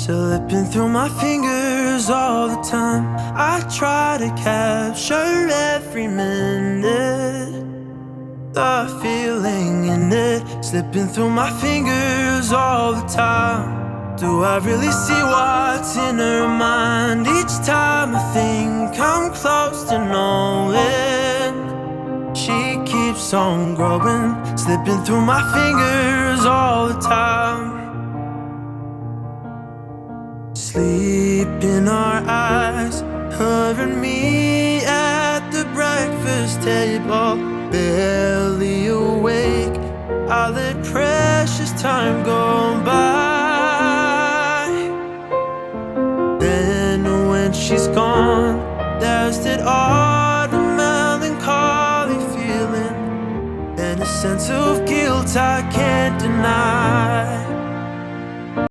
slipping through my fingers all the time. I try to capture every minute, the feeling in it, slipping through my fingers all the time. Do I really see what's in her mind? Each time I think I'm close to knowing, she keeps on growing, slipping through my fingers all the time. Sleep in our eyes, her and me at the breakfast table, barely awake. I let precious time go by.